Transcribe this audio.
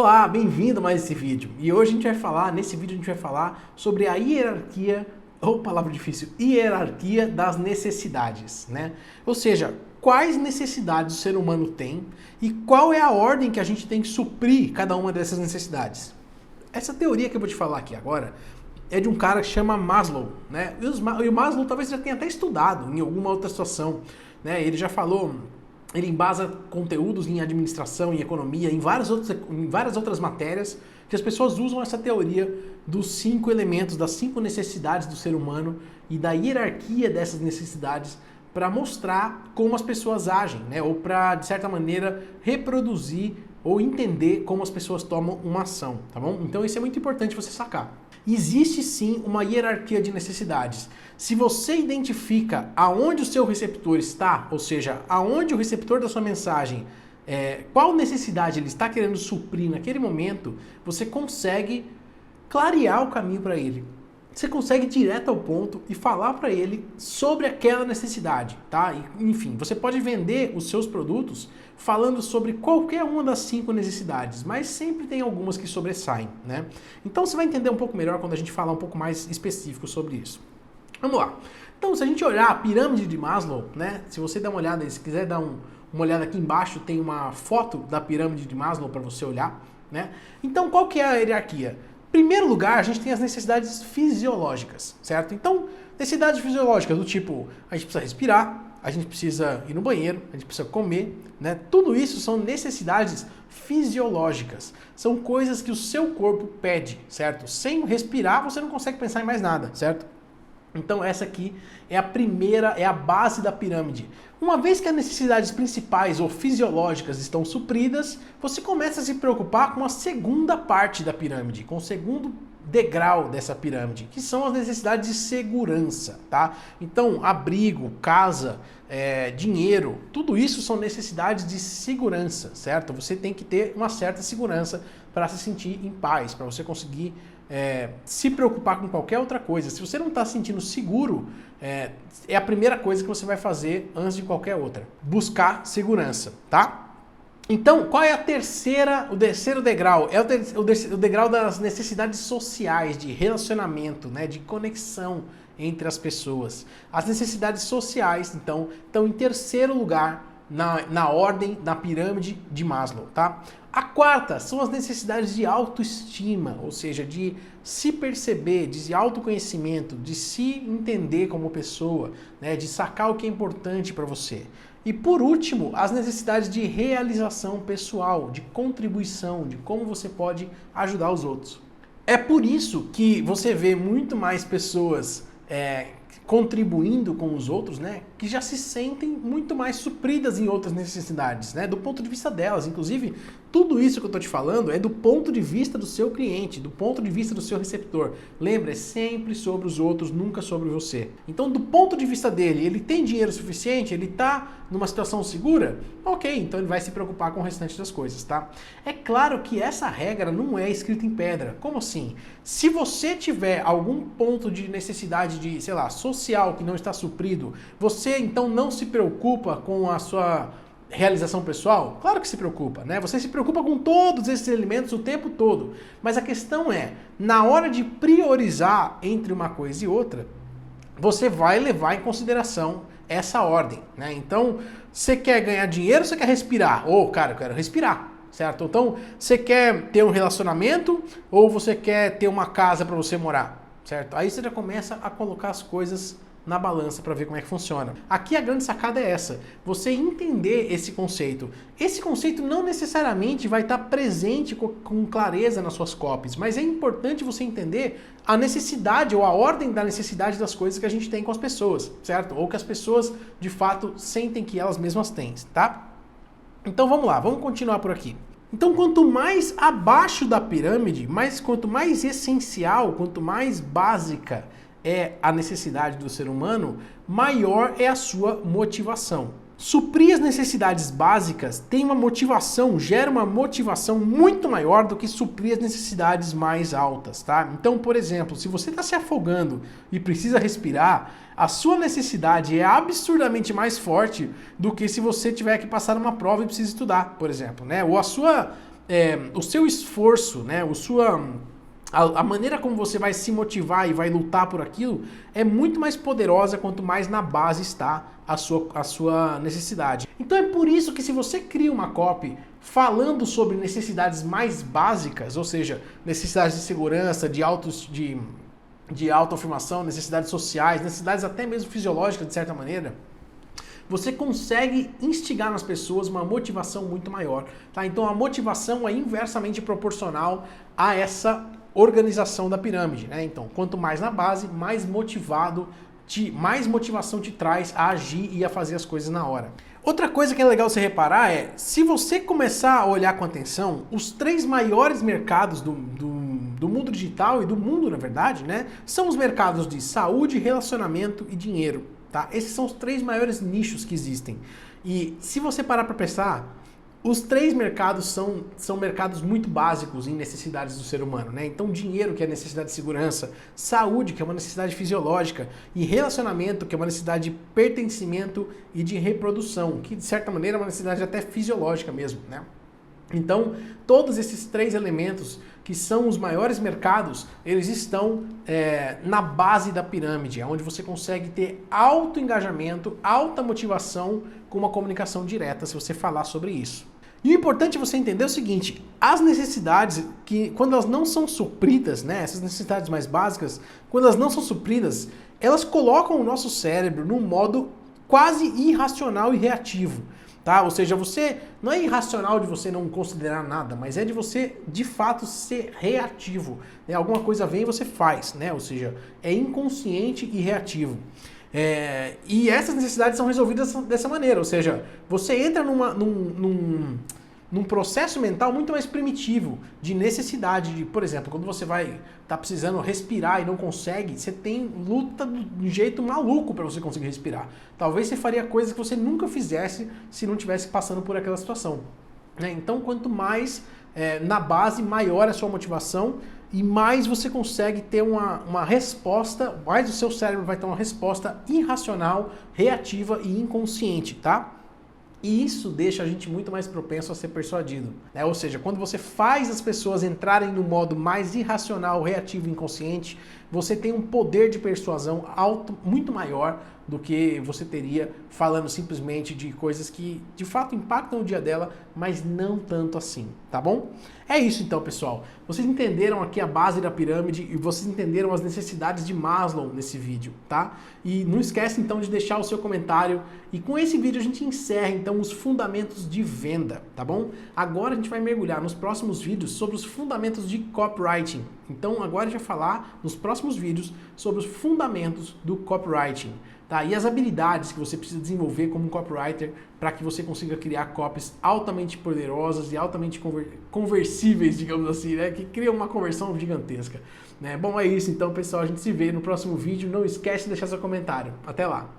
Olá, bem-vindo a mais esse vídeo. E hoje nesse vídeo a gente vai falar sobre a hierarquia, ou palavra difícil, hierarquia das necessidades, né? Ou seja, quais necessidades o ser humano tem e qual é a ordem que a gente tem que suprir cada uma dessas necessidades. Essa teoria que eu vou te falar aqui agora é de um cara que chama Maslow, né? E o Maslow talvez já tenha até estudado em alguma outra situação, né? Ele já falou. Ele embasa conteúdos em administração, em economia, em várias outras matérias, que as pessoas usam essa teoria dos 5 elementos, das 5 necessidades do ser humano e da hierarquia dessas necessidades para mostrar como as pessoas agem, né? Ou para, de certa maneira, reproduzir ou entender como as pessoas tomam uma ação, tá bom? Então isso é muito importante você sacar. Existe sim uma hierarquia de necessidades. Se você identifica aonde o seu receptor está, ou seja, aonde o receptor da sua mensagem, qual necessidade ele está querendo suprir naquele momento, você consegue clarear o caminho para ele. Você consegue ir direto ao ponto e falar para ele sobre aquela necessidade, tá? Enfim, você pode vender os seus produtos falando sobre qualquer uma das 5 necessidades, mas sempre tem algumas que sobressaem, né? Então você vai entender um pouco melhor quando a gente falar um pouco mais específico sobre isso. Vamos lá. Então, se a gente olhar a pirâmide de Maslow, né? Se você der uma olhada, se quiser dar uma olhada aqui embaixo, tem uma foto da pirâmide de Maslow para você olhar, né? Então, qual que é a hierarquia? Em primeiro lugar, a gente tem as necessidades fisiológicas, certo? Então, necessidades fisiológicas do tipo, a gente precisa respirar, a gente precisa ir no banheiro, a gente precisa comer, né? Tudo isso são necessidades fisiológicas. São coisas que o seu corpo pede, certo? Sem respirar, você não consegue pensar em mais nada, certo? Então essa aqui é a primeira, é a base da pirâmide. Uma vez que as necessidades principais ou fisiológicas estão supridas, você começa a se preocupar com a segunda parte da pirâmide, com o segundo degrau dessa pirâmide, que são as necessidades de segurança, tá? Então, abrigo, casa, dinheiro, tudo isso são necessidades de segurança, certo? Você tem que ter uma certa segurança para se sentir em paz, para você conseguir se preocupar com qualquer outra coisa. Se você não está se sentindo seguro, é a primeira coisa que você vai fazer antes de qualquer outra. Buscar segurança, tá? Então, qual é o terceiro degrau? É o degrau das necessidades sociais, de relacionamento, né, de conexão entre as pessoas. As necessidades sociais, então, estão em terceiro lugar na ordem da pirâmide de Maslow, tá? A quarta são as necessidades de autoestima, ou seja, de se perceber, de autoconhecimento, de se entender como pessoa, né, de sacar o que é importante para você. E por último, as necessidades de realização pessoal, de contribuição, de como você pode ajudar os outros. É por isso que você vê muito mais pessoas contribuindo com os outros, né, que já se sentem muito mais supridas em outras necessidades, né, do ponto de vista delas. Inclusive, tudo isso que eu estou te falando é do ponto de vista do seu cliente, do ponto de vista do seu receptor. Lembra, é sempre sobre os outros, nunca sobre você. Então, do ponto de vista dele, ele tem dinheiro suficiente? Ele está numa situação segura? Ok, então ele vai se preocupar com o restante das coisas, tá? É claro que essa regra não é escrita em pedra. Como assim? Se você tiver algum ponto de necessidade de, sei lá, social que não está suprido, você então não se preocupa com a sua realização pessoal? Claro que se preocupa, né? Você se preocupa com todos esses elementos o tempo todo. Mas a questão é, na hora de priorizar entre uma coisa e outra, você vai levar em consideração essa ordem, né? Então, você quer ganhar dinheiro ou você quer respirar? Cara, eu quero respirar, certo? Então, você quer ter um relacionamento ou você quer ter uma casa para você morar, certo? Aí você já começa a colocar as coisas na balança para ver como é que funciona. Aqui a grande sacada é essa, você entender esse conceito. Esse conceito não necessariamente vai estar presente com clareza nas suas copies, mas é importante você entender a necessidade ou a ordem da necessidade das coisas que a gente tem com as pessoas, certo? Ou que as pessoas, de fato, sentem que elas mesmas têm, tá? Então vamos lá, vamos continuar por aqui. Então, quanto mais abaixo da pirâmide, quanto mais essencial, quanto mais básica é a necessidade do ser humano, maior é a sua motivação. Suprir as necessidades básicas gera uma motivação muito maior do que suprir as necessidades mais altas, tá? Então, por exemplo, se você está se afogando e precisa respirar, a sua necessidade é absurdamente mais forte do que se você tiver que passar uma prova e precisa estudar, por exemplo, né? Ou a sua o seu esforço, né, a maneira como você vai se motivar e vai lutar por aquilo é muito mais poderosa quanto mais na base está a sua necessidade. Então é por isso que se você cria uma copy falando sobre necessidades mais básicas, ou seja, necessidades de segurança, de autoafirmação, necessidades sociais, necessidades até mesmo fisiológicas de certa maneira, você consegue instigar nas pessoas uma motivação muito maior, tá? Então a motivação é inversamente proporcional a essa organização da pirâmide, né? Então, quanto mais na base, mais motivação te traz a agir e a fazer as coisas na hora. Outra coisa que é legal você reparar é, se você começar a olhar com atenção, os 3 maiores mercados do mundo digital e do mundo, na verdade, né, são os mercados de saúde, relacionamento e dinheiro. Tá? Esses são os 3 maiores nichos que existem. E se você parar para pensar, os 3 mercados são mercados muito básicos em necessidades do ser humano, né? Então, dinheiro, que é necessidade de segurança, saúde, que é uma necessidade fisiológica, e relacionamento, que é uma necessidade de pertencimento e de reprodução, que de certa maneira é uma necessidade até fisiológica mesmo, né? Então, todos esses 3 elementos, que são os maiores mercados, eles estão na base da pirâmide, onde você consegue ter alto engajamento, alta motivação com uma comunicação direta, se você falar sobre isso. E o importante é você entender o seguinte, as necessidades, que quando elas não são supridas, né, essas necessidades mais básicas, quando elas não são supridas, elas colocam o nosso cérebro num modo quase irracional e reativo. Tá? Ou seja, você não é irracional de você não considerar nada, mas é de você, de fato, ser reativo. Né? Alguma coisa vem e você faz, né? Ou seja, é inconsciente e reativo. E essas necessidades são resolvidas dessa maneira, ou seja, você entra num processo mental muito mais primitivo, de necessidade, de, por exemplo, quando você vai estar precisando respirar e não consegue, você luta de jeito maluco para você conseguir respirar. Talvez você faria coisas que você nunca fizesse se não estivesse passando por aquela situação. Né? Então, quanto mais na base, maior a sua motivação e mais você consegue ter uma resposta, mais o seu cérebro vai ter uma resposta irracional, reativa e inconsciente, tá? E isso deixa a gente muito mais propenso a ser persuadido. Né? Ou seja, quando você faz as pessoas entrarem no modo mais irracional, reativo e inconsciente, você tem um poder de persuasão muito maior do que você teria falando simplesmente de coisas que de fato impactam o dia dela, mas não tanto assim, tá bom? É isso então, pessoal. Vocês entenderam aqui a base da pirâmide e vocês entenderam as necessidades de Maslow nesse vídeo, tá? E não esquece então de deixar o seu comentário. E com esse vídeo a gente encerra então os fundamentos de venda, tá bom? Agora a gente vai mergulhar nos próximos vídeos sobre os fundamentos de copywriting. Então agora a gente vai falar nos próximos vídeos sobre os fundamentos do copywriting. Tá? E as habilidades que você precisa desenvolver como um copywriter para que você consiga criar copies altamente poderosas e altamente conversíveis, digamos assim, né? Que criam uma conversão gigantesca. Né? Bom, é isso então, pessoal. A gente se vê no próximo vídeo. Não esquece de deixar seu comentário. Até lá!